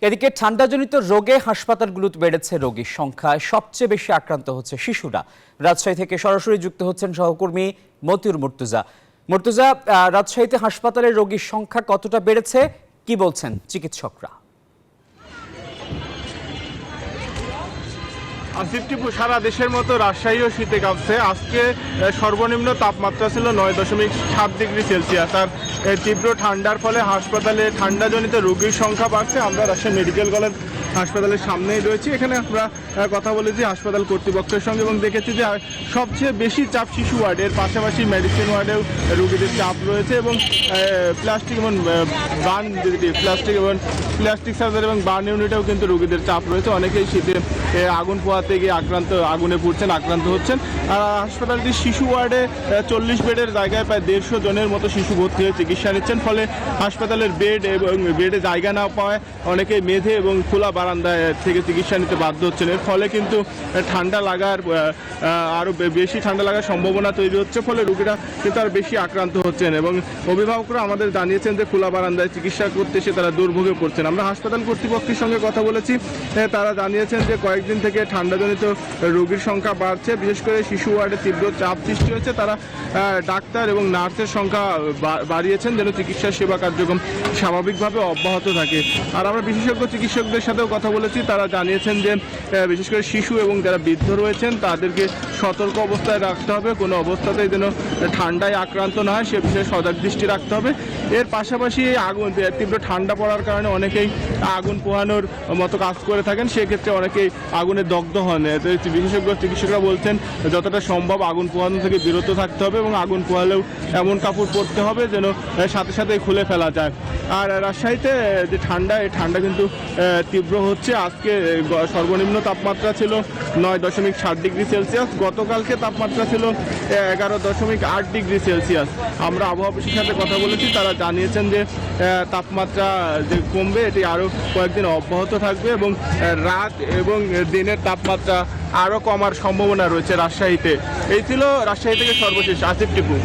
এদিকে ঠান্ডাজনিত রোগে হাসপাতালগুলোতে বেড়েছে রোগীর সংখ্যায় সবচেয়ে বেশি আক্রান্ত হচ্ছে শিশুরা। রাজশাহী থেকে সরাসরি যুক্ত হচ্ছেন সহকর্মী মতিউর মুর্তজা। মুর্তজা, রাজশাহীতে হাসপাতালে রোগীর সংখ্যা কতটা বেড়েছে, কি বলছেন চিকিৎসকরা? আসিফ টিপু, সারা দেশের মতো রাজশাহীও শীতে কাঁপছে। আজকে সর্বনিম্ন তাপমাত্রা ছিল 9.7 ডিগ্রি সেলসিয়াস। আর তীব্র ঠান্ডার ফলে হাসপাতালে ঠান্ডাজনিত রোগীর সংখ্যা বাড়ছে। আমরা রাজশাহী মেডিকেল কলেজ হাসপাতালের সামনেই রয়েছি। এখানে আমরা কথা বলেছি হাসপাতাল কর্তৃপক্ষের সঙ্গে এবং দেখেছি যে সবচেয়ে বেশি চাপ শিশু ওয়ার্ডের, পাশাপাশি মেডিসিন ওয়ার্ডেও রোগীদের চাপ রয়েছে এবং প্লাস্টিক সার্জারি এবং বার্ন ইউনিটেও কিন্তু রোগীদের চাপ রয়েছে। অনেকেই শীতে আগুন পোহাতে গিয়ে আগুনে পুড়ছেন, আক্রান্ত হচ্ছেন। আর হাসপাতালটির শিশু ওয়ার্ডে 40 বেডের জায়গায় প্রায় 150 জনের মতো শিশু ভর্তি হয়ে চিকিৎসা নিচ্ছেন। ফলে হাসপাতালের বেড এবং বেডে জায়গা না পাওয়ায় অনেকেই মেঝে এবং খোলা বারান্দায় থেকে চিকিৎসা নিতে বাধ্য হচ্ছেন। এর ফলে কিন্তু ঠান্ডা লাগার আরও বেশি ঠান্ডা লাগার সম্ভাবনা তৈরি হচ্ছে। ফলে রোগীরা কিন্তু আর বেশি আক্রান্ত হচ্ছেন এবং অভিভাবকরা আমাদের জানিয়েছেন যে খোলা বারান্দায় চিকিৎসা করতে এসে তারা দুর্ভোগে পড়ছেন। আমরা হাসপাতাল কর্তৃপক্ষের সঙ্গে কথা বলেছি, তারা জানিয়েছেন যে কয়েকদিন থেকে ঠান্ডাজনিত রোগীর সংখ্যা বাড়ছে। বিশেষ করে শিশু ওয়ার্ডে তীব্র চাপ সৃষ্টি হয়েছে। তারা ডাক্তার এবং নার্সের সংখ্যা বাড়িয়েছেন যেন চিকিৎসা সেবা কার্যক্রম স্বাভাবিকভাবে অব্যাহত থাকে। আর আমরা বিশেষজ্ঞ চিকিৎসকদের সাথেও কথা বলেছি, তারা জানিয়েছেন যে বিশেষ করে শিশু এবং যারা বৃদ্ধ রয়েছেন তাদেরকে সতর্ক অবস্থায় রাখতে হবে। কোনো অবস্থাতেই যেন ঠান্ডায় আক্রান্ত না হয় সে বিষয়ে সজাগ দৃষ্টি রাখতে হবে। এর পাশাপাশি আগুন তীব্র ঠান্ডা পড়ার কারণে অনেকেই আগুন পোহানোর মতো কাজ করে থাকেন, সেক্ষেত্রে অনেকেই আগুনে দগ্ধ হন। বিশেষজ্ঞ চিকিৎসকরা বলছেন যতটা সম্ভব আগুন পোহানো থেকে বিরত থাকতে হবে এবং আগুন পোহালেও এমন কাপড় পরতে হবে যেন সাথে সাথে খুলে ফেলা যায়। আর রাজশাহীতে যে ঠান্ডা, এই ঠান্ডা কিন্তু তীব্র হচ্ছে। আজকে সর্বনিম্ন তাপমাত্রা ছিল 9.7 ডিগ্রি সেলসিয়াস। গতকালকে তাপমাত্রা ছিল 11.8 ডিগ্রি সেলসিয়াস। আমরা আবহাওয়া অফিসের সাথে কথা বলেছি, তারা জানিয়েছেন যে তাপমাত্রা যে কমবে এটি আরও কয়েকদিন অব্যাহত থাকবে এবং রাত এবং দিনের তাপমাত্রা আরও কমার সম্ভাবনা রয়েছে রাজশাহীতে। এই ছিল রাজশাহী থেকে সর্বশেষ। আসিফ টিপু।